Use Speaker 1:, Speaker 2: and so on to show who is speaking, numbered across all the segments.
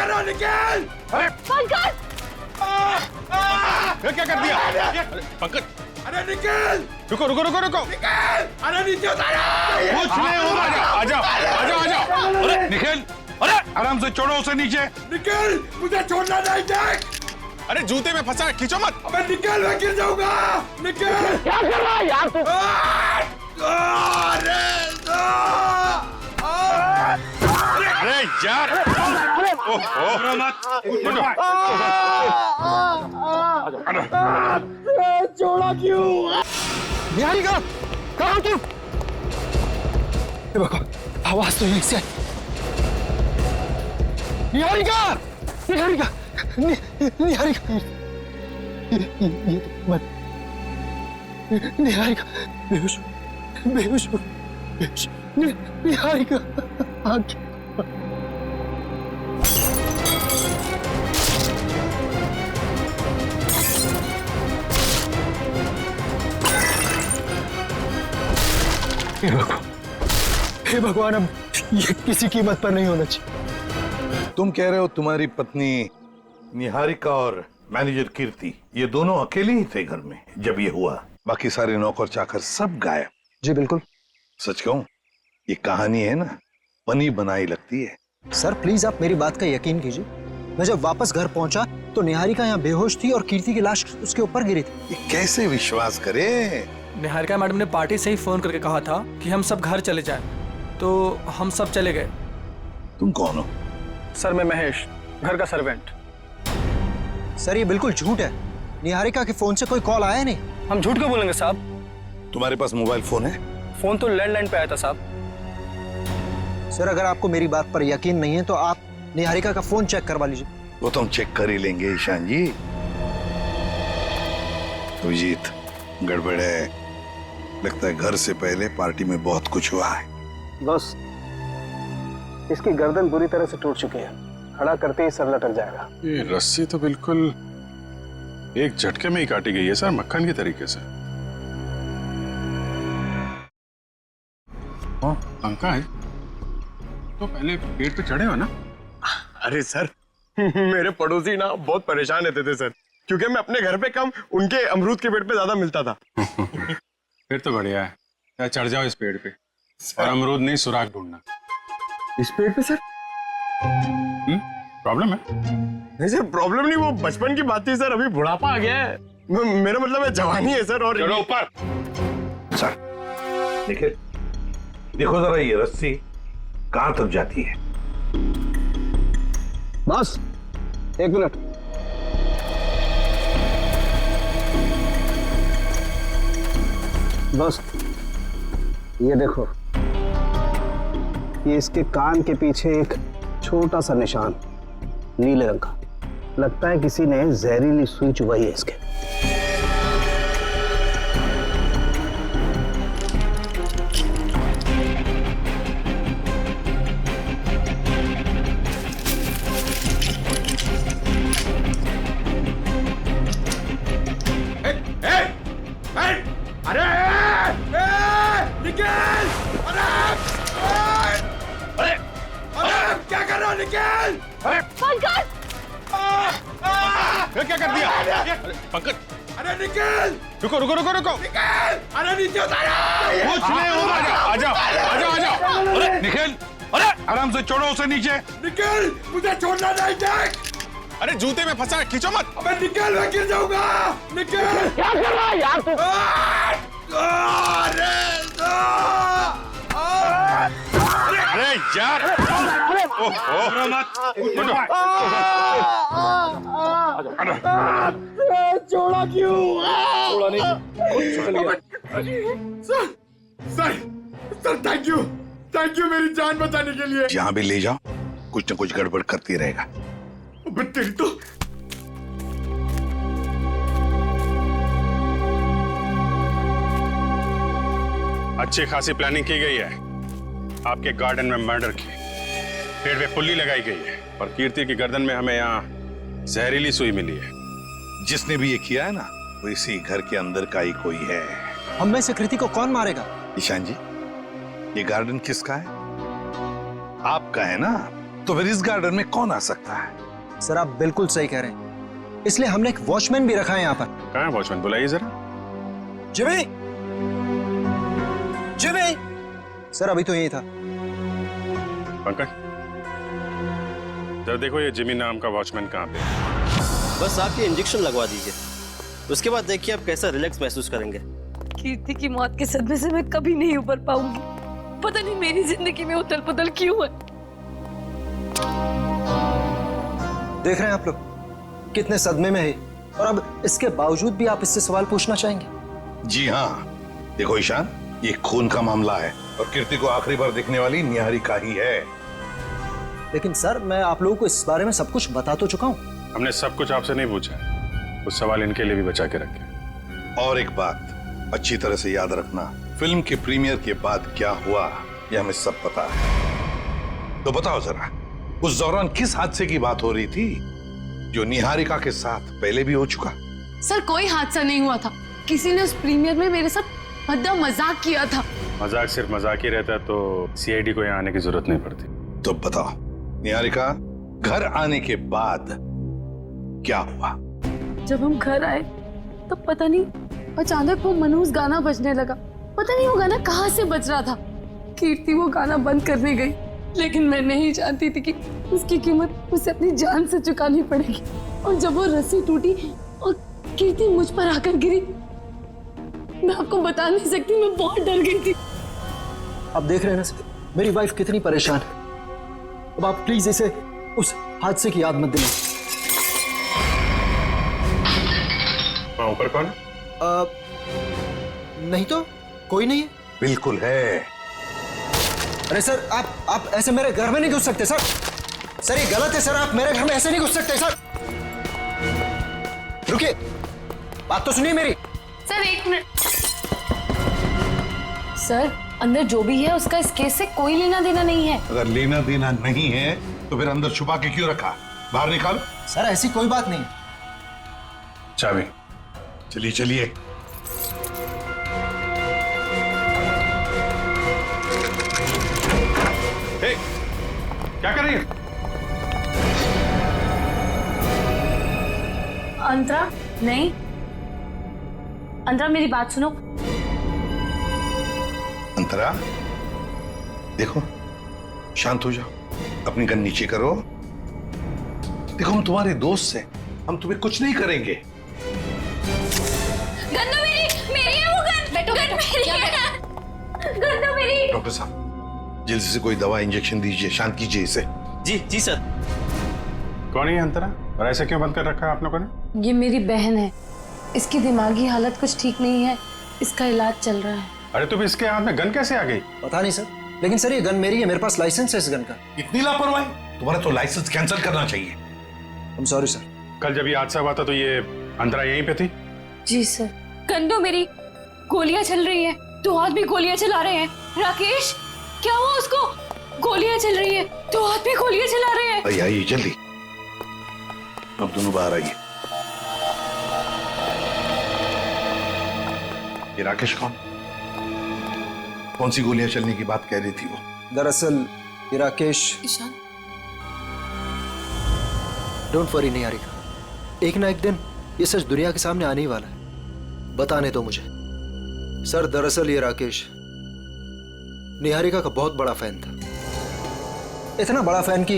Speaker 1: कर रहा हो निकल।
Speaker 2: पंकज!
Speaker 3: क्या कर दिया? पंकज!
Speaker 1: अरे निकल।
Speaker 3: रुको रुको रुको रुको।
Speaker 1: निकल। अरे नीचे उतारो।
Speaker 3: कुछ नहीं होगा। आजा आजा आजा। अरे निखिल, अरे आराम से छोड़ो उसे नीचे।
Speaker 1: निकल, मुझे छोड़ना नहीं। देख,
Speaker 3: अरे जूते में फंसा है, खींचो मत।
Speaker 1: अबे निकल, मैं गिर जाऊंगा। निकल।
Speaker 2: क्या कर रहा है यार तू?
Speaker 3: अरे यार, ओहो मत।
Speaker 1: छोड़ा क्यों?
Speaker 4: निहारिका, कहाँ तू? आवाज तो यहीं से आई। निहारिका, निहारिका, निहारिका, मत, निहारिका, बेहोश, बेहोश, बेहोश, निहारिका, आगे। हे भगवान, अब ये किसी कीमत पर नहीं होना चाहिए।
Speaker 5: तुम कह रहे हो तुम्हारी पत्नी निहारिका और मैनेजर कीर्ति ये दोनों अकेले ही थे घर में जब ये हुआ? बाकी सारे नौकर चाकर सब गायब?
Speaker 4: जी बिल्कुल।
Speaker 5: सच कहूं, ये कहानी है ना, बनी बनाई लगती है।
Speaker 4: सर प्लीज आप मेरी बात का यकीन कीजिए। मैं जब वापस घर पहुंचा तो निहारिका यहाँ बेहोश थी और कीर्ति की लाश उसके ऊपर गिरी थी।
Speaker 5: ये कैसे विश्वास करे?
Speaker 6: निहारिका मैडम ने पार्टी से ही फोन करके कहा था कि हम सब घर चले जाएं, तो हम सब चले गए।
Speaker 5: तुम कौन हो?
Speaker 6: सर मैं महेश, घर का सर्वेंट।
Speaker 4: सर ये बिल्कुल झूठ है। निहारिका के फोन से कोई कॉल आया नहीं।
Speaker 6: हम झूठ क्यों बोलेंगे साहब?
Speaker 5: तुम्हारे पास मोबाइल फोन है?
Speaker 6: फोन तो लैंडलाइन पे आया था साहब।
Speaker 4: सर अगर आपको मेरी बात पर यकीन नहीं है तो आप निहारिका का फोन चेक करवा लीजिए।
Speaker 5: वो तो हम चेक कर ही लेंगे ईशान जी। अभिजीत, गड़बड़ है। लगता है घर से पहले पार्टी में बहुत कुछ हुआ है।
Speaker 7: बस इसकी गर्दन बुरी तरह से टूट चुकी है, खड़ा करते ही सर लटक जाएगा।
Speaker 3: ये रस्सी तो बिल्कुल एक झटके में ही काटी गई है सर, मक्खन के तरीके से। पंकज, तो पहले पेड़ पे चढ़े हो ना?
Speaker 1: अरे सर, मेरे पड़ोसी ना बहुत परेशान रहते थे सर, क्योंकि मैं अपने घर पे कम उनके अमरूद के पेड़ पे ज्यादा मिलता था।
Speaker 3: फिर तो बढ़िया है, या चढ़ जाओ इस पेड़ पे और अमरूद नहीं सुराग ढूंढना।
Speaker 1: इस पेड़ पे सर?
Speaker 3: प्रॉब्लम है?
Speaker 1: नहीं सर, प्रॉब्लम नहीं, वो बचपन की बात थी सर, अभी बुढ़ापा आ गया है। मेरा मतलब है जवानी है सर। और
Speaker 3: चलो ऊपर।
Speaker 5: सर देखिए, देखो जरा ये रस्सी कहां तक जाती है।
Speaker 7: बस एक मिनट। बस ये देखो, ये इसके कान के पीछे एक छोटा सा निशान नीले रंग का, लगता है किसी ने जहरीली सुई चुभाई है इसके।
Speaker 1: निकल! अरे क्या कर रहा हो? निकल!
Speaker 2: पंकज!
Speaker 3: क्या कर दिया? पंकज!
Speaker 1: अरे निकल!
Speaker 3: रुको रुको रुको रुको।
Speaker 1: निकल! अरे नीचे उतारो।
Speaker 3: कुछ नहीं होगा। आजा आजा आजा। अरे निखिल, अरे आराम से छोड़ो उसे नीचे।
Speaker 1: निकल, मुझे छोड़ना नहीं। देख,
Speaker 3: अरे जूते में फंसा है, खींचो मत।
Speaker 1: अबे निकल, मैं गिर जाऊंगा। निकल!
Speaker 2: क्या कर रहा है यार तू?
Speaker 3: अरे यार, ओहो मत।
Speaker 1: छोड़ा क्यों? छोड़ा नहीं। सर थैंक यू मेरी जान बचाने के लिए।
Speaker 5: जहां भी ले जाओ कुछ न कुछ गड़बड़ करती रहेगा।
Speaker 1: तेरी तो
Speaker 3: अच्छी खासी प्लानिंग की गई है। आपके गार्डन में मर्डर की, पेड़ पे पुल्ली लगाई गई है और कीर्ति की गर्दन में हमें यहाँ जहरीली सुई मिली है।
Speaker 5: जिसने भी ये किया है ना, वो इसी घर के अंदर का ही कोई है।
Speaker 4: हम में से कृति को कौन मारेगा?
Speaker 5: ईशान जी, ये गार्डन किसका है? आपका है ना? तो फिर इस गार्डन में कौन आ सकता है?
Speaker 4: सर आप बिल्कुल सही कह रहे हैं, इसलिए हमने एक वॉचमैन भी रखा है यहाँ पर।
Speaker 3: कहाँ है वॉचमैन? बुलाइए जरा।
Speaker 4: Jimmy, Jimmy. सर अभी तो यही था।
Speaker 3: पंकज, जरा देखो ये जिमी नाम का वॉचमैन कहाँ पे है?
Speaker 8: बस आके इंजेक्शन लगवा दीजिए, उसके बाद देखिए आप कैसा रिलैक्स महसूस करेंगे।
Speaker 2: कीर्ति की मौत के सदमे से मैं कभी नहीं उबर पाऊंगी। पता नहीं मेरी जिंदगी में उथल पुथल क्यों है।
Speaker 4: देख रहे हैं आप लोग कितने सदमे में है, और अब इसके बावजूद भी आप इससे सवाल पूछना चाहेंगे?
Speaker 5: जी हाँ, देखो ईशान, ये खून का मामला है और कीर्ति को आखिरी बार देखने वाली निहारिका ही है।
Speaker 4: लेकिन सर मैं आप लोगों को इस बारे में सब कुछ बता तो चुका हूँ।
Speaker 3: हमने सब कुछ आपसे नहीं पूछा है, कुछ सवाल इनके लिए भी बचा के रखे।
Speaker 5: और एक बात अच्छी तरह से याद रखना, फिल्म के प्रीमियर के बाद क्या हुआ ये हमें सब पता है। तो बताओ जरा, उस दौरान किस हादसे की बात हो रही थी जो निहारिका के साथ पहले भी हो चुका?
Speaker 9: सर कोई हादसा नहीं हुआ था, किसी ने उस प्रीमियर में मेरे साथ भद्दा मजाक किया था।
Speaker 3: मजाक सिर्फ मजाक ही रहता तो सीआईडी को यहाँ आने की जरूरत नहीं पड़ती।
Speaker 5: तो बताओ निहारिका, घर आने के बाद क्या हुआ?
Speaker 9: जब हम घर आए तो पता नहीं अचानक वो मनहूस गाना बजने लगा। पता नहीं वो गाना कहाँ से बज रहा था। कीर्ति वो गाना बंद करने गई, लेकिन मैं नहीं जानती थी कि उसकी कीमत उसे अपनी जान से चुकानी पड़ेगी। और जब वो रस्सी टूटी और कीर्ति मुझ पर आकर गिरी, मैं आपको बता नहीं सकती, मैं बहुत डर गई थी।
Speaker 4: आप देख रहे हैं ना सर, मेरी वाइफ कितनी परेशान है। अब आप प्लीज इसे उस हादसे की याद मत दिलाएं।
Speaker 3: वहाँ ऊपर कौन?
Speaker 4: नहीं तो कोई नहीं है।
Speaker 5: बिल्कुल है।
Speaker 4: अरे सर आप ऐसे मेरे घर में नहीं घुस सकते सर। सर ये गलत है सर, आप मेरे घर में ऐसे नहीं घुस सकते सर। रुकिए, बात तो सुनिए मेरी।
Speaker 9: सर एक मिनट। सर अंदर जो भी है उसका इस केस से कोई लेना देना नहीं है।
Speaker 5: अगर लेना देना नहीं है तो फिर अंदर छुपा के क्यों रखा? बाहर निकालो।
Speaker 4: सर ऐसी कोई बात नहीं।
Speaker 3: चाबी।
Speaker 5: चलिए चलिए।
Speaker 3: क्या कर रही है?
Speaker 9: अंतरा नहीं, अंतरा मेरी बात सुनो।
Speaker 5: अंतरा देखो, शांत हो जाओ, अपनी गन नीचे करो। देखो हम तुम्हारे दोस्त हैं, हम तुम्हें कुछ नहीं करेंगे।
Speaker 9: गन तो मेरी है वो गन। बैठो गन मेरी है। गन तो मेरी।
Speaker 5: डॉक्टर साहब जल्दी से कोई दवा इंजेक्शन दीजिए, शांत कीजिए इसे।
Speaker 8: जी जी सर।
Speaker 3: कौन है ये अंतरा, और ऐसे क्यों बंद कर रखा है आप लोगों ने?
Speaker 9: ये मेरी बहन है, इसकी दिमागी हालत कुछ ठीक नहीं है, इसका इलाज चल रहा है।
Speaker 3: अरे तुम इसके हाथ में गन कैसे आ गई?
Speaker 4: पता नहीं सर, लेकिन सर ये गन मेरी है, मेरे पास लाइसेंस है इस गन का।
Speaker 5: इतनी लापरवाही, तुम्हारा तो लाइसेंस कैंसिल करना चाहिए।
Speaker 4: आई एम सॉरी सर।
Speaker 3: कल जब ये हादसा हुआ था तो ये अंतरा यहीं पे थी?
Speaker 9: जी सर। गन तो मेरी, गोलियां चल रही है, दो आदमी गोलियां चला रहे हैं। राकेश क्या हुआ उसको? गोलियां चल रही है, दो आदमी गोलियां चला रहे हैं।
Speaker 5: आइए आइए जल्दी, अब दोनों बाहर आइए। ये राकेश कौन सी गोलियां चलने की बात कह रही थी वो?
Speaker 4: दरअसल ये राकेश।
Speaker 9: ईशान
Speaker 4: डोंट वरी निहारिका, एक ना एक दिन ये सच दुनिया के सामने आने ही वाला है। बताने दो मुझे। सर दरअसल ये राकेश निहारिका का बहुत बड़ा फैन था, इतना बड़ा फैन कि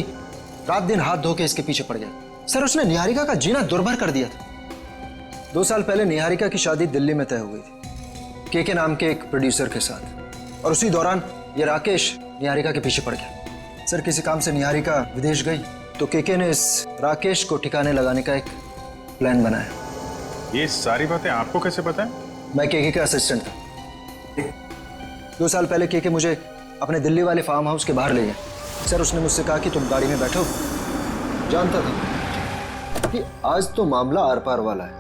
Speaker 4: रात दिन हाथ धो के इसके पीछे पड़ गया। सर उसने निहारिका का जीना दुर्भर कर दिया था। 2 साल पहले निहारिका की शादी दिल्ली में तय हो गई थी के नाम के एक प्रोड्यूसर के साथ, और उसी दौरान ये राकेश निहारिका के पीछे पड़ गया। सर किसी काम से निहारिका विदेश गई तो के ने इस राकेश को ठिकाने लगाने का एक प्लान बनाया।
Speaker 3: ये सारी बातें आपको कैसे पता है?
Speaker 4: मैं के का असिस्टेंट था। 2 साल पहले के मुझे अपने दिल्ली वाले फार्म हाउस के बाहर ले गया। सर उसने मुझसे कहा कि तुम गाड़ी में बैठो। जानता था कि आज तो मामला आर पार वाला है,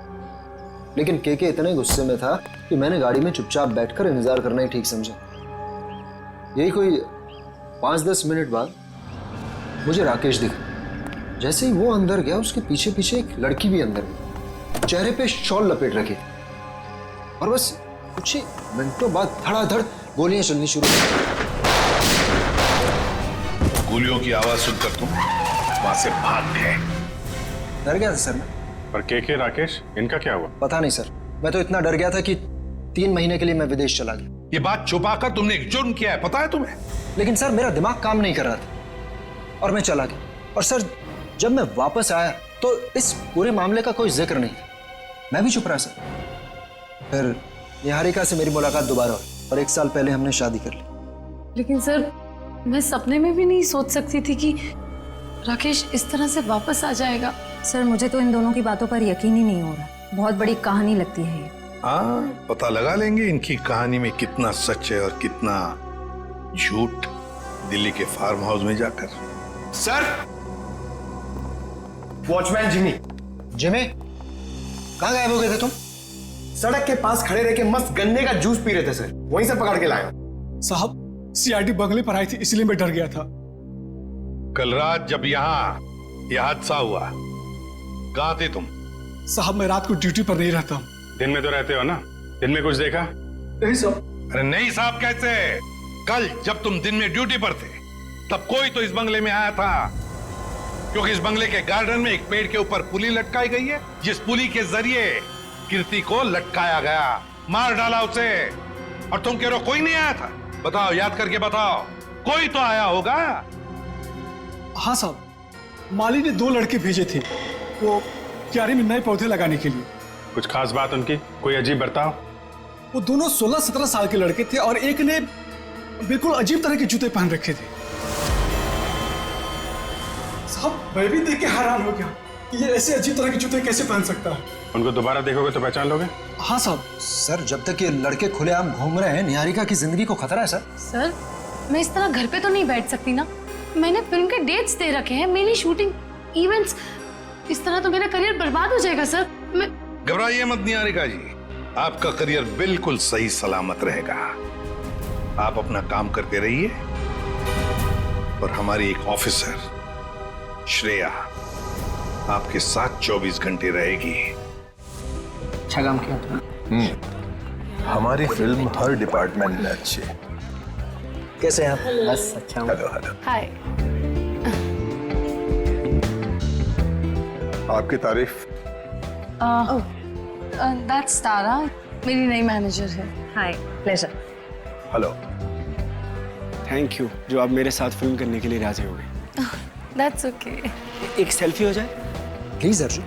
Speaker 4: लेकिन के इतने गुस्से में था कि मैंने गाड़ी में चुपचाप बैठकर इंतजार करना ही ठीक समझा। यही कोई 5-10 मिनट बाद मुझे राकेश दिखा। जैसे ही वो अंदर गया उसके पीछे पीछे एक लड़की भी अंदर गई, चेहरे पे शॉल लपेट रखी, और बस कुछ ही मिनटों बाद धड़ाधड़ गोलियां चलनी शुरू हो गई।
Speaker 5: गोलियों की आवाज सुनकर तुम वहां से भाग गए।
Speaker 4: डर गया था सर मैं।
Speaker 3: पर के राकेश, इनका क्या हुआ?
Speaker 4: पता नहीं सर, मैं तो इतना डर गया था कि 3 महीने के लिए मैं विदेश चला गया।
Speaker 5: ये बात छुपाकर तुमने एक जुर्म किया है, पता है तुम्हें?
Speaker 4: लेकिन सर मेरा दिमाग काम नहीं कर रहा था और मैं चला गया। और सर जब मैं वापस आया तो इस पूरे मामले का कोई जिक्र नहीं था, मैं भी चुप रहा सर। फिर निहारिका से मेरी मुलाकात दोबारा हुई और 1 साल पहले हमने शादी कर ली।
Speaker 9: लेकिन सर मैं सपने में भी नहीं सोच सकती थी कि राकेश इस तरह से वापस आ जाएगा।
Speaker 10: सर मुझे तो इन दोनों की बातों पर यकीन ही नहीं हो रहा, बहुत बड़ी कहानी लगती है ये।
Speaker 5: हाँ, पता लगा लेंगे इनकी कहानी में कितना सच है और कितना झूठ, दिल्ली के फार्म हाउस में जाकर।
Speaker 1: Sir, watchman Jimmy.
Speaker 4: जिमी, कहाँ गायब हो गए थे तुम?
Speaker 1: सड़क के पास खड़े रह के मस्त गन्ने का जूस पी रहे थे सर, वहीं से पकड़ के लाया।
Speaker 6: साहब सीआईडी बंगले पर आई थी इसलिए मैं डर गया था।
Speaker 5: कल रात जब यहाँ यह हादसा हुआ, कहाँ थे तुम?
Speaker 6: साहब मैं रात को ड्यूटी पर नहीं रहता हूँ।
Speaker 3: दिन में तो रहते हो ना, दिन में कुछ देखा?
Speaker 6: नहीं साहब।
Speaker 5: अरे नहीं साहब कैसे? कल जब तुम दिन में ड्यूटी पर थे तब कोई तो इस बंगले में आया था, क्योंकि इस बंगले के गार्डन में एक पेड़ के ऊपर पुली लटकाई गई है, जिस पुली के जरिए कीर्ति को लटकाया गया, मार डाला उसे। और तुम कह रहे हो कोई नहीं आया था? बताओ, याद करके बताओ, कोई तो आया होगा।
Speaker 6: हाँ साहब, माली ने 2 लड़के भेजे थे वो क्यारी में नए पौधे लगाने के लिए।
Speaker 3: कुछ खास बात उनकी? कोई अजीब बर्ताव?
Speaker 6: वो दोनों 16-17 साल के लड़के थे और एक ने बिल्कुल अजीब तरह के जूते पहन रखे थे। साहब मैं भी देख के हैरान हो गया कि ये ऐसे अजीब तरह के जूते कैसे पहन सकता है।
Speaker 3: उनको दोबारा देखोगे तो पहचान लोगे?
Speaker 6: हाँ साहब।
Speaker 4: सर जब तक ये लड़के खुलेआम घूम रहे हैं, निहारिका की जिंदगी को खतरा है सर।
Speaker 9: सर मैं इस तरह घर पे तो नहीं बैठ सकती ना, मैंने फिल्म के डेट्स दे रखे हैं, मेरी शूटिंग, इवेंट्स, इस तरह तो मेरा करियर बर्बाद हो जाएगा सर। मैं
Speaker 5: घबराइए मत निहारिका जी, आपका करियर बिल्कुल सही सलामत रहेगा। आप अपना काम करते रहिए और हमारी एक ऑफिसर श्रेया आपके साथ 24 घंटे रहेगी।
Speaker 7: अच्छा काम किया तुमने।
Speaker 11: हमारी फिल्म हर डिपार्टमेंट में अच्छी है।
Speaker 7: कैसे हैं आप? बस अच्छा हूँ।
Speaker 11: Hello hello.
Speaker 9: हाय।
Speaker 11: आपकी तारीफ।
Speaker 9: दैट्स तारा, मेरी नई मैनेजर है।
Speaker 10: Hi, pleasure.
Speaker 11: Hello.
Speaker 12: Thank you जो आप मेरे साथ फिल्म करने के लिए राजी हो गए।
Speaker 9: That's okay.
Speaker 12: एक सेल्फी हो जाए
Speaker 4: प्लीज अर्जुन,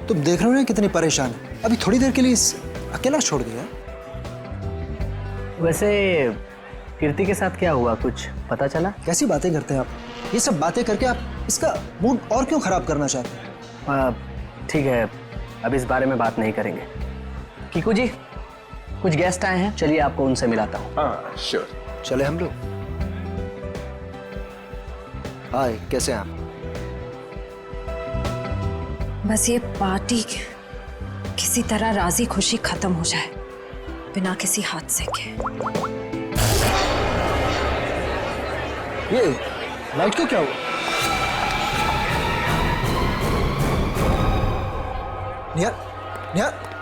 Speaker 4: तुम देख रहे हो ना कितनी परेशान है, अभी थोड़ी देर के लिए अकेला छोड़ दिया।
Speaker 7: वैसे कीर्ति के साथ क्या हुआ, कुछ पता चला?
Speaker 4: कैसी बातें करते हैं आप? ये सब बातें करके आप इसका मूड और क्यों खराब करना चाहते हैं?
Speaker 7: ठीक है, अब इस बारे में बात नहीं करेंगे। कीकू जी, कुछ गेस्ट आए हैं, चलिए आपको उनसे मिलाता हूँ।
Speaker 11: हाँ श्योर।
Speaker 4: चले हम लोग। हाय, कैसे हैं आप?
Speaker 10: बस ये पार्टी किसी तरह राजी खुशी खत्म हो जाए बिना किसी हादसे के।
Speaker 4: ये लाइट को क्या हुआ?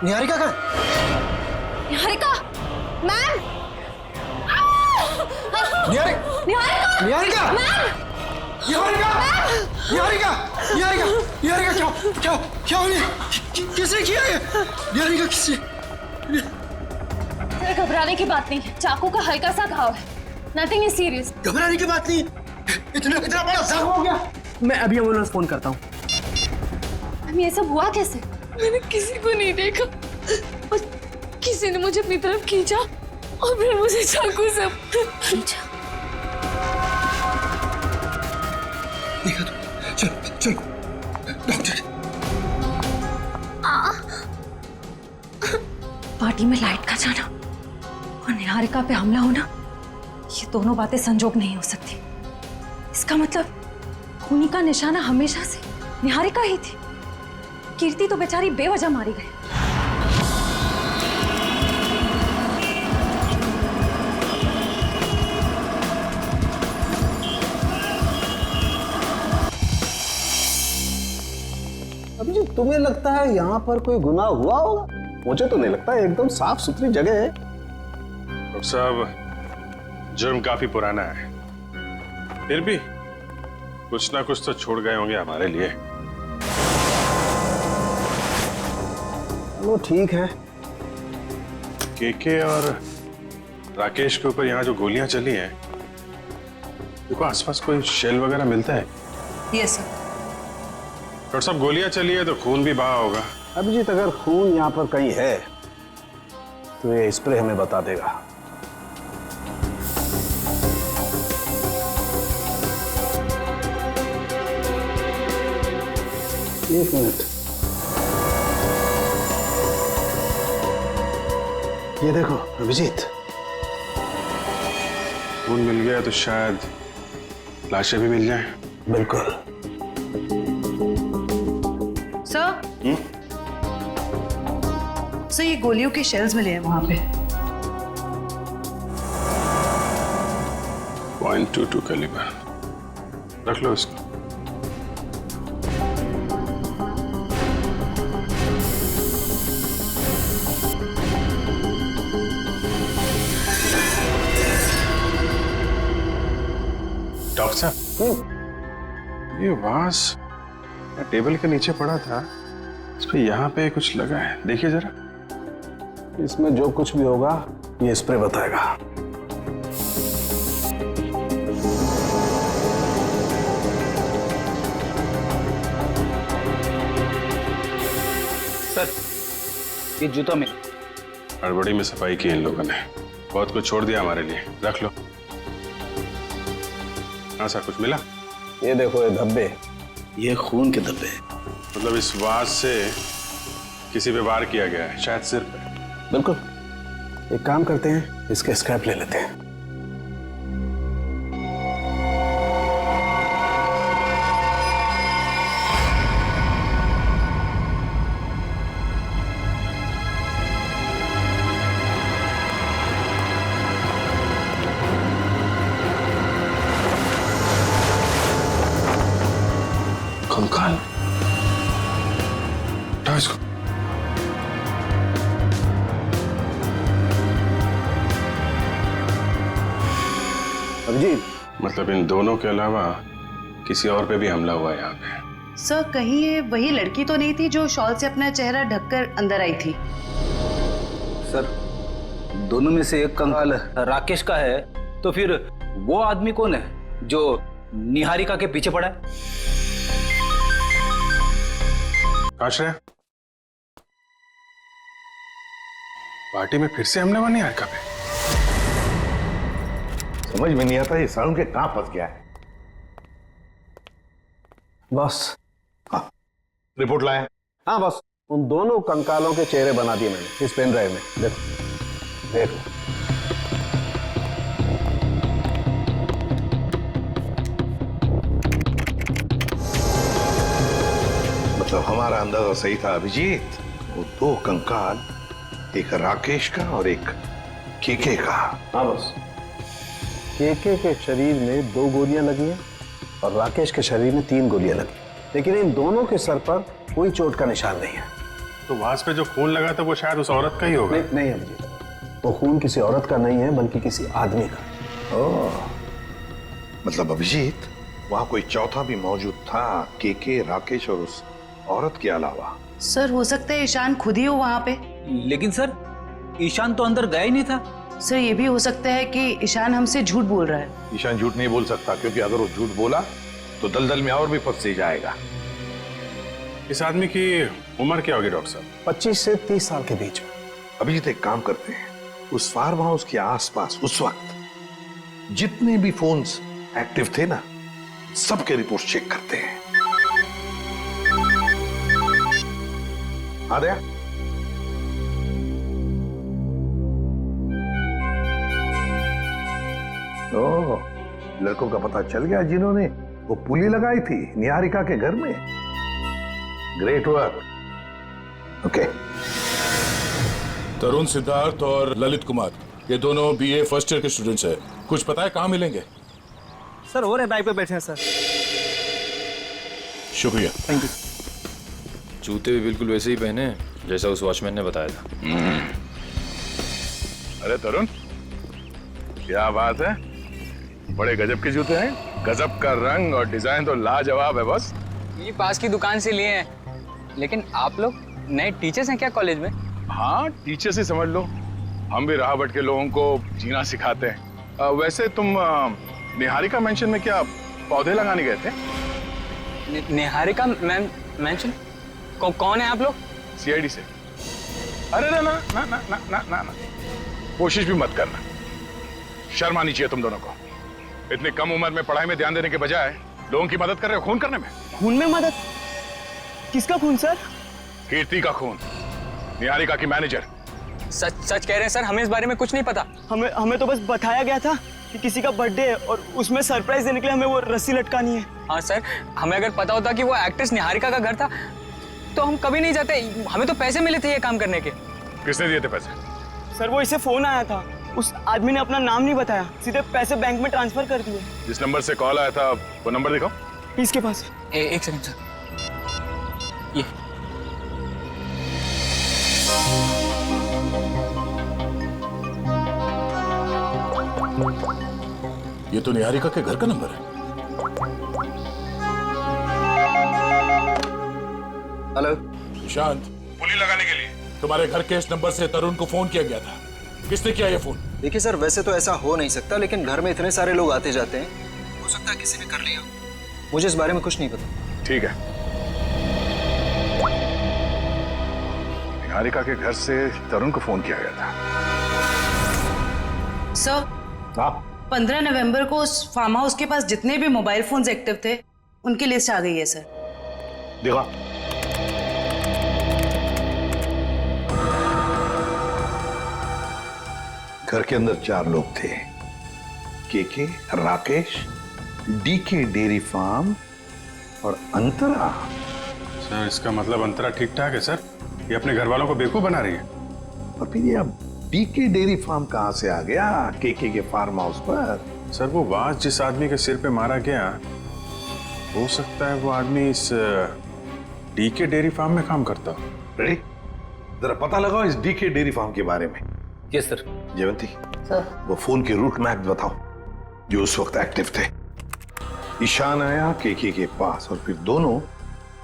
Speaker 4: निहारिका कहाँ है?
Speaker 9: निहारिका मैम,
Speaker 4: निहारिका निहारिका क्या हो गया? किसने किया ये? निहारिका किसने?
Speaker 9: सर घबराने की बात नहीं है, चाकू का हल्का सा घाव है, नथिंग इज सीरियस।
Speaker 4: घबराने की बात नहीं, इतना बड़ा जख्म हो गया।
Speaker 7: मैं अभी एम्बुलेंस फोन करता हूँ।
Speaker 9: मैम ये सब हुआ कैसे? मैंने किसी को नहीं देखा और किसी ने मुझे अपनी तरफ खींचा और फिर मुझे चाकू से खींचा।
Speaker 4: देखा तो, चलो चलो डॉक्टर।
Speaker 10: पार्टी में लाइट का जाना और निहारिका पे हमला होना, ये दोनों बातें संजोग नहीं हो सकती। इसका मतलब खूनी का निशाना हमेशा से निहारिका ही थी। कीर्ति तो बेचारी बेवजह मारी गई।
Speaker 7: अभी तुम्हें लगता है यहाँ पर कोई गुनाह हुआ होगा? मुझे तो नहीं लगता, एकदम साफ सुथरी जगह है।
Speaker 3: डॉक्टर साहब, जुर्म काफी पुराना है, फिर भी कुछ ना कुछ तो छोड़ गए होंगे हमारे लिए।
Speaker 7: वो ठीक है।
Speaker 3: केके और राकेश के ऊपर यहाँ जो गोलियां चली हैं, देखो आसपास कोई शेल वगैरह मिलता है?
Speaker 10: Yes sir.
Speaker 3: डॉक्टर साहब, गोलियां चली है तो खून भी बहा होगा।
Speaker 7: अभिजीत, अगर खून यहाँ पर कहीं है तो ये स्प्रे हमें बता देगा। एक मिनट, ये देखो अभिजीत,
Speaker 3: खून मिल गया तो शायद लाशें भी मिल जाएं।
Speaker 7: बिल्कुल।
Speaker 10: सर सर, ये गोलियों के शेल्स मिले हैं वहां पे।
Speaker 3: .22 कैलिबर। रख लो इसको। डॉक्टर साहब, ये वास टेबल के नीचे पड़ा था, इस पे यहाँ पे कुछ लगा है, देखिए जरा।
Speaker 7: इसमें जो कुछ भी होगा ये स्प्रे बताएगा।
Speaker 12: सर, ये जूता में
Speaker 3: हड़बड़ी में सफाई की इन लोगों ने, बहुत कुछ छोड़ दिया हमारे लिए। रख लो। हाँ सर, कुछ मिला?
Speaker 7: ये देखो, ये धब्बे, ये खून के धब्बे।
Speaker 3: मतलब इस वास से किसी पे वार किया गया है, शायद सिर पे।
Speaker 7: बिल्कुल। एक काम करते हैं, इसके स्क्रैप ले लेते हैं।
Speaker 3: कंकाल, उठाओ इसको।
Speaker 7: अभिजीत,
Speaker 3: मतलब इन दोनों के अलावा किसी और पे भी हमला हुआ है यहाँ पे?
Speaker 10: सर, कहीं ये वही लड़की तो नहीं थी जो शॉल से अपना चेहरा ढककर अंदर आई थी?
Speaker 13: सर, दोनों में से एक कंकाल राकेश का है, तो फिर वो आदमी कौन है जो निहारिका के पीछे पड़ा है?
Speaker 3: आश्रय, पार्टी में फिर से हमला हुआ निहारिका पे?
Speaker 5: समझ में नहीं आता ये सारुण के कहां फंस गया है।
Speaker 7: बस।
Speaker 5: हाँ, रिपोर्ट लाया?
Speaker 7: हाँ बस, उन दोनों कंकालों के चेहरे बना दिए मैंने इस पेन ड्राइव में। देखो देखो।
Speaker 5: मतलब हमारा अंदाजा सही था अभिजीत। वो दो कंकाल, एक राकेश का और एक केके का।
Speaker 7: हाँ बस, केके के शरीर में 2 गोलियां लगी हैं और राकेश के शरीर में 3 गोलियां लगी, लेकिन इन दोनों के सर पर कोई चोट का निशान नहीं है।
Speaker 3: तो वास पे जो खून लगा था वो शायद उस औरत का ही होगा।
Speaker 7: नहीं अभिजीत, वो खून किसी औरत का नहीं है बल्कि किसी आदमी का।
Speaker 5: ओह, मतलब अभिजीत वहां कोई चौथा भी मौजूद था, केके, राकेश और उस औरत के अलावा।
Speaker 10: सर, हो सकता है ईशान खुद ही हो वहां पे।
Speaker 13: लेकिन सर, ईशान तो अंदर गया ही नहीं था।
Speaker 10: सर, ये भी हो सकता है कि ईशान हमसे झूठ बोल रहा है।
Speaker 5: ईशान झूठ नहीं बोल सकता, क्योंकि अगर वो झूठ बोला तो दलदल में और भी फंस जाएगा।
Speaker 3: इस आदमी की उम्र क्या होगी डॉक्टर साहब?
Speaker 7: 25 से 30 साल के बीच में।
Speaker 5: अभिजीत, एक काम करते हैं, उस फार्म हाउस के आसपास उस वक्त जितने भी फोन्स एक्टिव थे ना, सबके रिपोर्ट चेक करते हैं। आ गया? ओह, लड़कों का पता चल गया जिन्होंने वो पुली लगाई थी निहारिका के घर में। Great work. ओके।
Speaker 14: तरुण, सिद्धार्थ और ललित कुमार, ये दोनों बीए फर्स्ट ईयर के स्टूडेंट्स हैं। कुछ पता है कहाँ मिलेंगे?
Speaker 12: सर, हो रहे बाइक पे बैठे हैं सर।
Speaker 14: शुक्रिया।
Speaker 12: Thank you.
Speaker 15: जूते भी बिल्कुल वैसे ही पहने जैसा उस वॉचमैन ने बताया था।
Speaker 5: अरे तरुण, क्या बात है, बड़े गजब के जूते हैं। गजब का रंग और डिजाइन तो लाजवाब है बस।
Speaker 16: ये पास की दुकान से लिए हैं। लेकिन आप लोग नए टीचर्स हैं क्या कॉलेज में?
Speaker 5: हाँ, टीचर से समझ लो। हम भी राह भटके के लोगों को जीना सिखाते हैं। वैसे तुम निहारिका मेंशन में क्या पौधे लगाने गए थे?
Speaker 16: निहारिका मेंशन? कौन है आप लोग?
Speaker 5: सीआईडी से। अरे ना ना ना ना ना ना ना, ना। कोशिश भी मत करना, शर्म आनी चाहिए तुम दोनों को। इतनी कम उम्र में पढ़ाई में ध्यान देने के बजाय लोगों की मदद कर रहे हो खून करने में।
Speaker 12: खून में मदद? किसका खून सर?
Speaker 5: कीर्ति का खून, निहारिका की मैनेजर।
Speaker 16: सच कह रहे हैं सर, हमें इस बारे में कुछ नहीं पता।
Speaker 12: हमें तो बस बताया गया था कि किसी का बर्थडे है और उसमें सरप्राइज देने के लिए हमें वो रस्सी लटकानी है।
Speaker 16: हाँ सर, हमें अगर पता होता कि वो एक्ट्रेस निहारिका का घर था तो हम कभी नहीं जाते। हमें तो पैसे मिले थे ये काम करने के।
Speaker 5: किसने दिए थे पैसे?
Speaker 12: सर वो इसे फोन आया था, उस आदमी ने अपना नाम नहीं बताया, सीधे पैसे बैंक में ट्रांसफर कर दिए।
Speaker 5: जिस नंबर से कॉल आया था वो नंबर दिखाओ।
Speaker 12: इसके पास।
Speaker 16: एक सेकंड सर, ये
Speaker 14: ये तो निहारिका के घर का नंबर है।
Speaker 4: हेलो
Speaker 14: ईशांत,
Speaker 5: पुली लगाने के लिए
Speaker 14: तुम्हारे घर के इस नंबर से तरुण को फोन किया गया था। किसने किया ये फोन?
Speaker 4: देखिए सर, वैसे तो ऐसा हो नहीं सकता, लेकिन घर में इतने सारे लोग आते जाते हैं, हो सकता है किसी ने कर लिया। मुझे इस बारे में कुछ नहीं पता।
Speaker 5: ठीक है। निहारिका के घर से तरुण को फोन किया गया था।
Speaker 17: सर, 15 नवंबर को उस फार्म हाउस के पास जितने भी मोबाइल फोन्स एक्टिव थे उनकी लिस्ट आ गई है सर।
Speaker 5: देखा, घर के अंदर 4 लोग थे। KK, Rakesh, DK dairy farm और अंतरा।
Speaker 3: सर इसका मतलब अंतरा ठीक ठाक है सर? ये अपने घर वालों को बेवकूफ बना रही है।
Speaker 5: और फिर ये अब डीके डेयरी फार्म कहां से आ गया केके के फार्म हाउस पर?
Speaker 3: सर वो वाज जिस आदमी के सिर पे मारा गया, हो सकता है वो आदमी इस डीके डेयरी फार्म में काम करता हो।
Speaker 5: रेडी, जरा पता लगाओ इस डीके डेयरी फार्म के बारे में।
Speaker 13: Yes sir.
Speaker 5: जयवंती
Speaker 17: सर,
Speaker 5: वो फोन के रूट मैप बताओ जो उस वक्त एक्टिव थे। ईशान आया केके के पास और फिर दोनों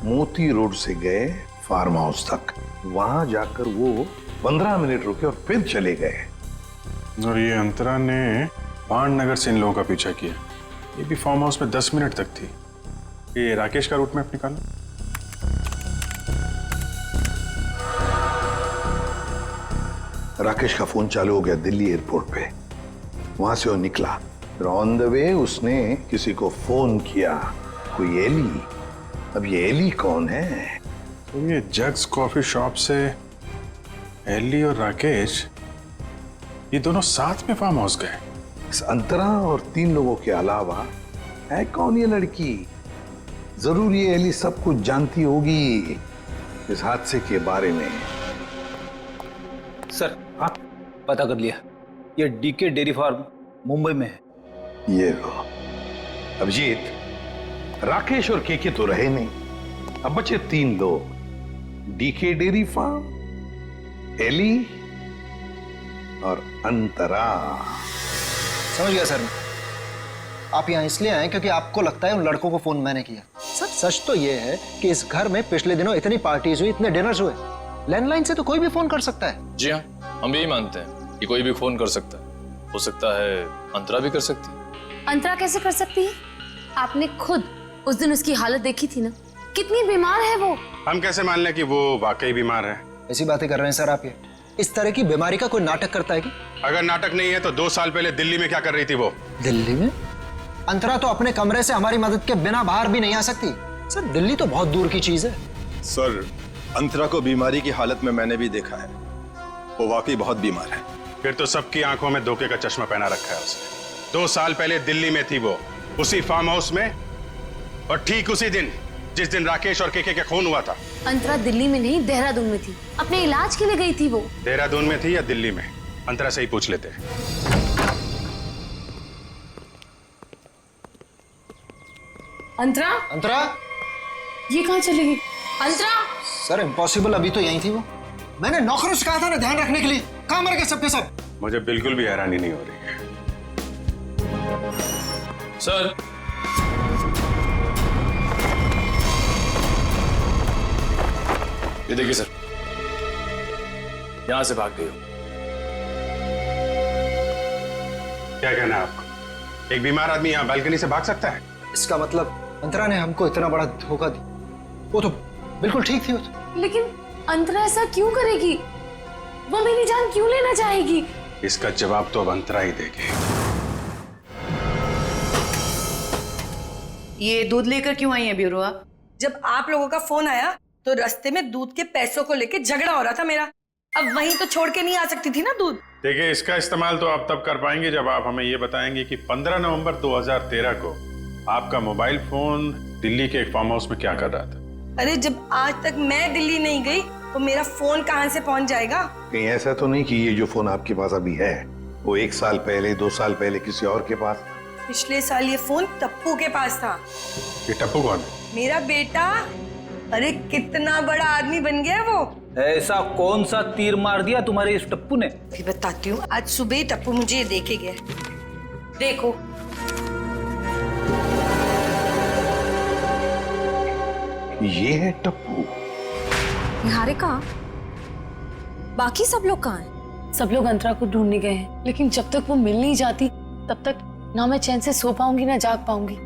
Speaker 5: मोती रोड से गए फार्म हाउस तक। वहां जाकर वो 15 मिनट रुके और फिर चले गए।
Speaker 3: और ये अंतरा ने पान नगर से इन लोगों का पीछा किया। ये भी फार्म हाउस में 10 मिनट तक थी। ये राकेश का रूट मैप निकालो।
Speaker 5: राकेश का फोन चालू हो गया दिल्ली एयरपोर्ट पे। वहां से वो निकला, फिर ऑन द वे उसने किसी को फोन किया, कोई एली। अब ये एली कौन है?
Speaker 3: तो ये जग्स कॉफी शॉप से एली और राकेश ये दोनों साथ में फार्म हाउस गए।
Speaker 5: इस अंतरा और 3 लोगों के अलावा है कौन ये लड़की? जरूर ये एली सब कुछ जानती होगी इस हादसे के बारे में।
Speaker 13: सर, हाँ पता कर लिया, ये डीके डेयरी फार्म मुंबई में है।
Speaker 5: ये लो अभिजीत, राकेश और केके तो रहे नहीं, अब बचे 3 लोग। डीके डेयरी फार्म, एली और अंतरा।
Speaker 4: समझ गया सर। आप यहाँ इसलिए आए क्योंकि आपको लगता है उन लड़कों को फोन मैंने किया। सर सच तो ये है कि इस घर में पिछले दिनों इतनी पार्टीज हुई, इतने डिनर्स हुए, लैंडलाइन से तो कोई भी फोन कर सकता है।
Speaker 15: जी हाँ, हम यही मानते हैं कि कोई भी फोन कर सकता है। हो सकता है अंतरा भी कर सकती है।
Speaker 9: अंतरा कैसे कर सकती है? आपने खुद उस दिन उसकी हालत देखी थी ना, कितनी बीमार है वो।
Speaker 3: हम कैसे मान लें कि वो वाकई बीमार है?
Speaker 4: ऐसी बातें कर रहे हैं सर आप। ये इस तरह की बीमारी का कोई नाटक करता है कि?
Speaker 3: अगर नाटक नहीं है तो 2 साल पहले दिल्ली में क्या कर रही थी वो?
Speaker 4: दिल्ली में? अंतरा तो अपने कमरे से हमारी मदद के बिना बाहर भी नहीं आ सकती। सर दिल्ली तो बहुत दूर की चीज है।
Speaker 11: सर अंतरा को बीमारी की हालत में मैंने भी देखा है, वो वाकई बहुत बीमार है।
Speaker 3: फिर तो सबकी आंखों में धोखे का चश्मा पहना रखा है उसने। 2 साल पहले दिल्ली में थी वो, उसी फार्म हाउस में, और ठीक उसी दिन जिस दिन राकेश और केके का खून हुआ था।
Speaker 9: अंतरा दिल्ली में नहीं, देहरादून में थी, अपने इलाज के लिए गई थी वो।
Speaker 3: देहरादून में थी या दिल्ली में? अंतरा से ही पूछ लेते हैं।
Speaker 9: अंतरा?
Speaker 4: अंतरा?
Speaker 9: ये कहाँ चली गई? अंतरा?
Speaker 4: सर इम्पॉसिबल, अभी तो यहीं थी वो। मैंने नौकरों से कहा था ना ध्यान रखने के लिए। कहाँ मर गए सब के सब?
Speaker 3: मुझे बिल्कुल भी हैरानी नहीं हो रही है।
Speaker 15: सर ये देखिए सर, यहां से भाग गई हो।
Speaker 3: क्या कहना है आपको? एक बीमार आदमी यहाँ बालकनी से भाग सकता है?
Speaker 4: इसका मतलब अंतरा ने हमको इतना बड़ा धोखा दिया। वो तो बिल्कुल ठीक थी। वो तो।
Speaker 9: लेकिन अंतरा ऐसा क्यों करेगी? वो मेरी जान क्यों लेना चाहेगी?
Speaker 3: इसका जवाब तो अब अंतरा ही देगी।
Speaker 17: ये दूध लेकर क्यों आई है ब्यूरो?
Speaker 18: जब आप लोगों का फोन आया तो रास्ते में दूध के पैसों को लेके झगड़ा हो रहा था मेरा। अब वहीं तो छोड़ के नहीं आ सकती थी ना दूध।
Speaker 3: देखिए, इसका इस्तेमाल तो आप तब कर पाएंगे जब आप हमें ये बताएंगे कि 15 नवंबर 2013 को आपका मोबाइल फोन दिल्ली के एक फार्म हाउस में क्या कर रहा था।
Speaker 18: अरे जब आज तक मैं दिल्ली नहीं गई तो मेरा फोन कहां से पहुंच जाएगा?
Speaker 5: कहीं ऐसा तो नहीं कि ये जो फोन आपके पास अभी है वो 1 साल पहले 2 साल पहले किसी और के पास?
Speaker 18: पिछले साल ये फोन टप्पू के पास था।
Speaker 3: ये टप्पू कौन है?
Speaker 18: मेरा बेटा। अरे कितना बड़ा आदमी बन गया वो।
Speaker 13: ऐसा कौन सा तीर मार दिया तुम्हारे इस टप्पू ने?
Speaker 18: भी बताती हूँ। आज सुबह ही टप्पू मुझे ये देके गया। देखो,
Speaker 5: ये है टप्पू।
Speaker 10: निहारिका, बाकी सब लोग कहाँ हैं?
Speaker 9: सब लोग अंतरा को ढूंढने गए हैं, लेकिन जब तक वो मिल नहीं जाती तब तक ना मैं चैन से सो पाऊंगी ना जाग पाऊंगी।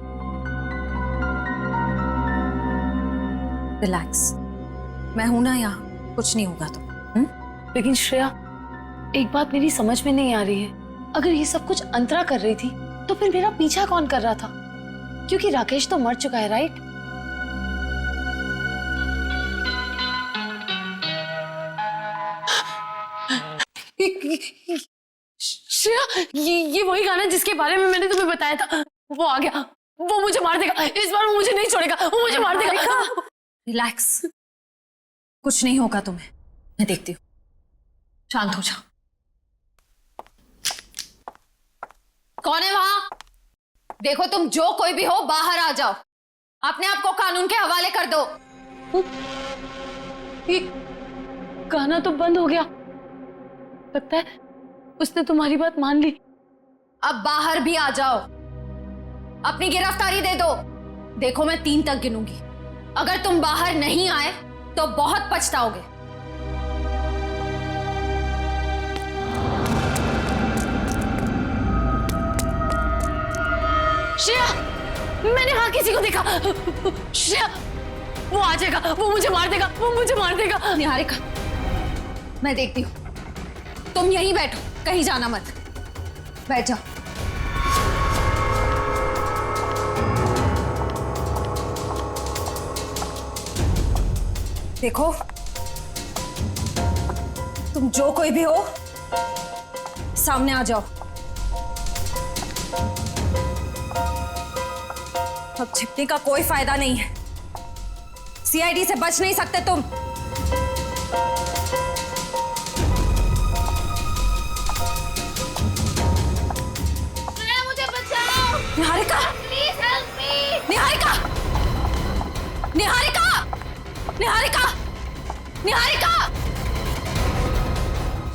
Speaker 10: रिलैक्स, मैं हूं ना यहाँ, कुछ नहीं होगा तो।
Speaker 9: लेकिन श्रेया, एक बात मेरी समझ में नहीं आ रही है। अगर ये सब कुछ अंतरा कर रही थी तो फिर मेरा पीछा कौन कर रहा था? क्योंकि राकेश तो मर चुका है, राइट? श्रेया, ये वही गाना जिसके बारे में मैंने तुम्हें बताया था। वो आ गया। वो मुझे मार देगा। इस बार वो मुझे नहीं छोड़ेगा। वो मुझे मार देगा।
Speaker 10: रिलैक्स, कुछ नहीं होगा तुम्हें, मैं देखती हूँ। शांत हो जाओ। कौन है वहां? देखो, तुम जो कोई भी हो बाहर आ जाओ। अपने आप को कानून के हवाले कर दो।
Speaker 9: ये गाना तो बंद हो गया। लगता है उसने तुम्हारी बात मान ली।
Speaker 10: अब बाहर भी आ जाओ, अपनी गिरफ्तारी दे दो। देखो, मैं 3 तक गिनूंगी। अगर तुम बाहर नहीं आए तो बहुत पछताओगे।
Speaker 9: श्रेया, मैंने वहां किसी को देखा। श्रेया, वो आ जाएगा। वो मुझे मार देगा। वो मुझे मार देगा।
Speaker 10: निहारिका, मैं देखती हूँ। तुम यहीं बैठो, कहीं जाना मत। बैठ जाओ। देखो, तुम जो कोई भी हो सामने आ जाओ। अब छिपने का कोई फायदा नहीं है। सीआईडी से बच नहीं सकते तुम। मुझे बचाओ। Niharika, please help me. Niharika, Niharika, Niharika, Niharika,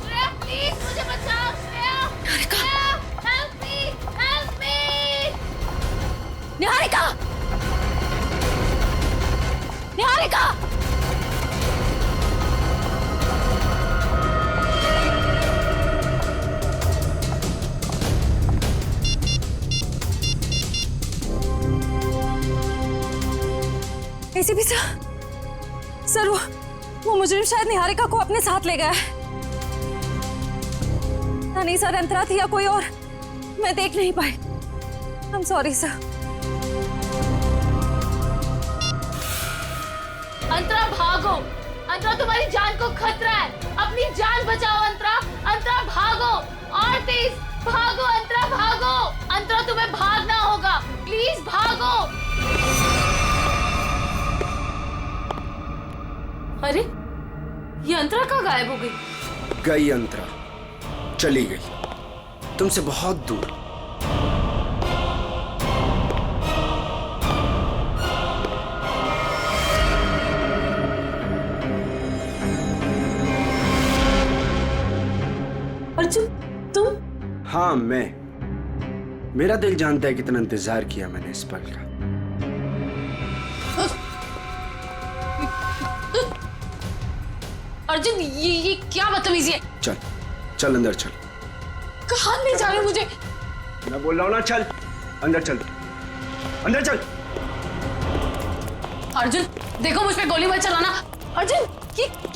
Speaker 10: Shreya please मुझे बचाओ। Shreya, Niharika, help me, help me. Niharika, Niharika, ACP sir, वो मुजरिम शायद निहारिका को अपने साथ ले गया है। नहीं सर, अंतरा थी या कोई और, मैं देख नहीं पाई। I am sorry sir.
Speaker 9: Antara भागो। अंतरा, तुम्हारी जान को खतरा है। अपनी जान बचाओ अंतरा। अंतरा भागो, और तेज भागो। अंतरा भागो। अंतरा, तुम्हें भागना होगा। प्लीज भागो। अरे, ये अंतरा कहाँ गायब हो गई?
Speaker 19: गई अंतरा, चली गई तुमसे बहुत दूर।
Speaker 9: अर्जुन, तुम?
Speaker 19: हाँ, मैं। मेरा दिल जानता है कितना इंतजार किया मैंने इस पल का।
Speaker 9: अर्जुन ये क्या बदतमीजी है?
Speaker 19: चल चल अंदर चल।
Speaker 9: कहाँ ले जा रहे हो मुझे?
Speaker 19: मैं बोल रहा हूँ ना, चल अंदर चल, अंदर चल।
Speaker 9: अर्जुन देखो, मुझ पे गोली मत चलाना। अर्जुन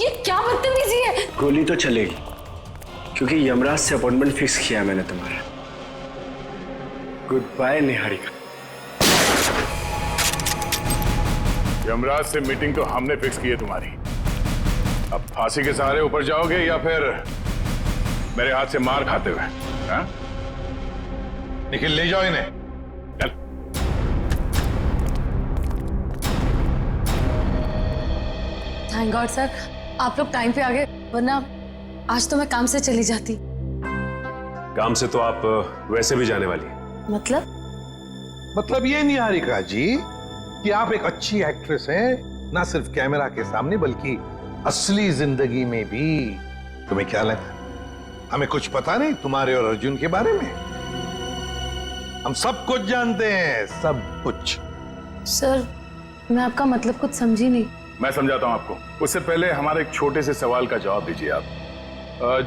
Speaker 9: ये क्या बदतमीजी है?
Speaker 19: गोली तो चलेगी क्योंकि यमराज से अपॉइंटमेंट फिक्स किया मैंने तुम्हारा। Good bye Niharika.
Speaker 14: यमराज से मीटिंग तो हमने फिक्स की है तुम्हारी। अब फांसी के सहारे ऊपर जाओगे या फिर मेरे हाथ से मार खाते हुए? हाँ?
Speaker 5: निखिल ले जाओ इन्हें।
Speaker 14: चल।
Speaker 9: थैंक गॉड सर, आप लोग टाइम पे आ गए, वरना आज तो मैं काम से चली जाती।
Speaker 3: काम से तो आप वैसे भी जाने वाली हैं।
Speaker 5: मतलब ये निहारिका जी कि आप एक अच्छी एक्ट्रेस हैं, ना सिर्फ कैमरा के सामने बल्कि असली जिंदगी में भी। तुम्हें क्या लगा हमें कुछ पता नहीं तुम्हारे और अर्जुन के बारे में? हम सब कुछ जानते हैं, सब कुछ।
Speaker 9: सर मैं आपका मतलब कुछ समझी नहीं।
Speaker 14: मैं समझाता हूं आपको। उससे पहले हमारे एक छोटे से सवाल का जवाब दीजिए आप।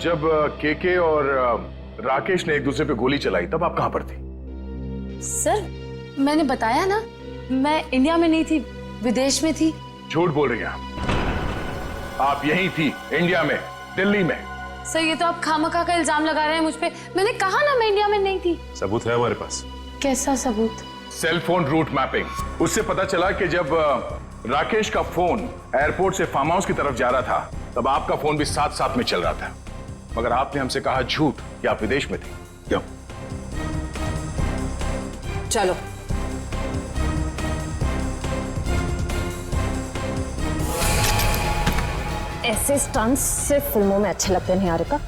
Speaker 14: जब केके और राकेश ने एक दूसरे पे गोली चलाई तब आप कहां पर थी?
Speaker 9: सर मैंने बताया ना, मैं इंडिया में नहीं थी, विदेश में थी।
Speaker 14: झूठ बोल रही हैं आप यहीं थी, इंडिया में, दिल्ली में।
Speaker 9: सर ये तो आप खामखा का इल्जाम लगा रहे हैं मुझ पे। मैंने कहा ना मैं इंडिया में नहीं थी।
Speaker 3: सबूत है हमारे पास।
Speaker 9: कैसा सबूत?
Speaker 14: Cell phone route mapping. उससे पता चला कि जब राकेश का फोन एयरपोर्ट से फार्म हाउस की तरफ जा रहा था तब आपका फोन भी साथ साथ में चल रहा था, मगर आपने हमसे कहा झूठ कि आप विदेश में थे। क्यों?
Speaker 10: चलो ऐसे स्टंट्स सिर्फ फिल्मों में अच्छे लगते हैं निहारिका।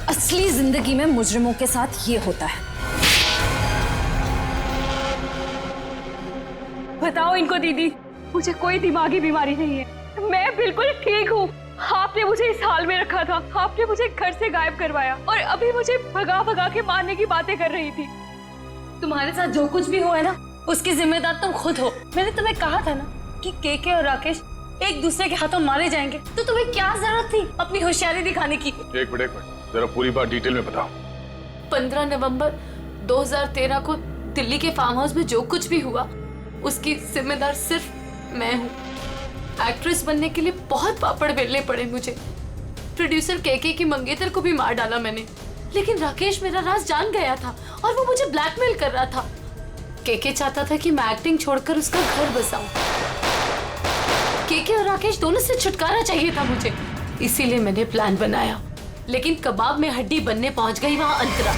Speaker 10: असली जिंदगी में मुजरिमों के साथ ये होता है।
Speaker 2: बताओ इनको दीदी, मुझे कोई दिमागी बीमारी नहीं है, मैं बिल्कुल ठीक हूँ। आपने मुझे इस हाल में रखा था, आपने मुझे घर से गायब करवाया और अभी मुझे भगा भगा के मारने की बातें कर रही थी। तुम्हारे साथ जो कुछ भी हुआ है ना, उसकी जिम्मेदार तुम खुद हो। मैंने तुम्हें कहा था ना कि केके और राकेश एक दूसरे के हाथों मारे जाएंगे, तो तुम्हें क्या जरूरत थी अपनी होशियारी दिखाने की?
Speaker 14: एक मिनट जरा पूरी बात डिटेल में बताओ।
Speaker 2: 15 नवंबर 2013 को दिल्ली के फार्म हाउस में जो कुछ भी हुआ उसकी जिम्मेदार सिर्फ मैं हूँ। एक्ट्रेस बनने के लिए बहुत पापड़ बेलने पड़े मुझे। प्रोड्यूसर केके की मंगेतर को भी मार डाला मैंने, लेकिन राकेश मेरा राज जान गया था और वो मुझे ब्लैकमेल कर रहा था। केके चाहता था कि मैं एक्टिंग छोड़कर उसका घर बसाऊं। केके और राकेश दोनों से छुटकारा चाहिए था मुझे, इसीलिए मैंने प्लान बनाया। लेकिन कबाब में हड्डी बनने पहुंच गई वहां अंतरा।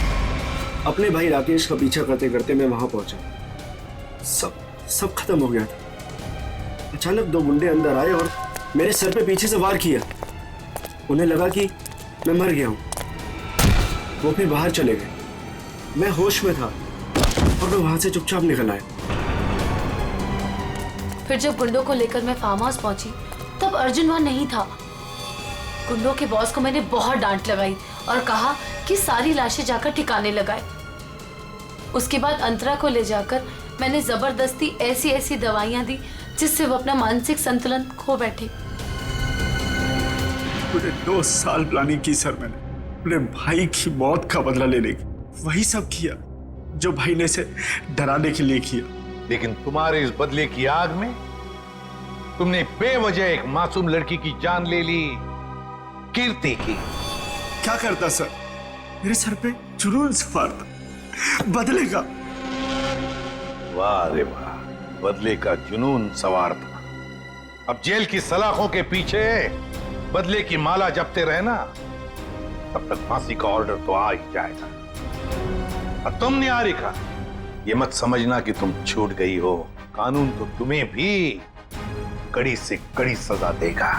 Speaker 19: अपने भाई राकेश का पीछा करते करते मैं वहां पहुंचा, सब खत्म हो गया था। अचानक दो गुंडे अंदर आए और मेरे सर पे पीछे से वार किया। उन्हें लगा कि मैं मर गया हूं। वो फिर बाहर चले गए। मैं होश में था और मैं वहां से चुपचाप निकल आया।
Speaker 2: फिर जब गुंडों को लेकर मैं फार्म हाउस पहुंची तब अर्जुन वहां नहीं था। गुंडों के बॉस को मैंने बहुत डांट लगाई और कहा कि सारी लाशें जाकर ठिकाने लगाए। उसके बाद अंतरा को ले जाकर मैंने जबरदस्ती ऐसी ऐसी दवाइयां दी जिससे वो अपना मानसिक संतुलन खो बैठे।
Speaker 6: पूरे 2 साल प्लानिंग की सर मैंने अपने भाई की मौत का बदला लेने की। वही सब किया जो भाई ने इसे डराने के लिए किया।
Speaker 5: लेकिन तुम्हारे इस बदले की आग में तुमने बेवजह एक मासूम लड़की की जान ले ली, कीर्ति की।
Speaker 6: क्या करता सर, मेरे सर पे जुनून सवार था बदले का।
Speaker 5: वाह रे वाह, बदले का जुनून सवार था। अब जेल की सलाखों के पीछे बदले की माला जपते रहना, तब तक फांसी का ऑर्डर तो आ ही जाएगा। और तुम निहारिका, ये मत समझना कि तुम छूट गई हो, कानून तो तुम्हें भी कड़ी से कड़ी सजा देगा।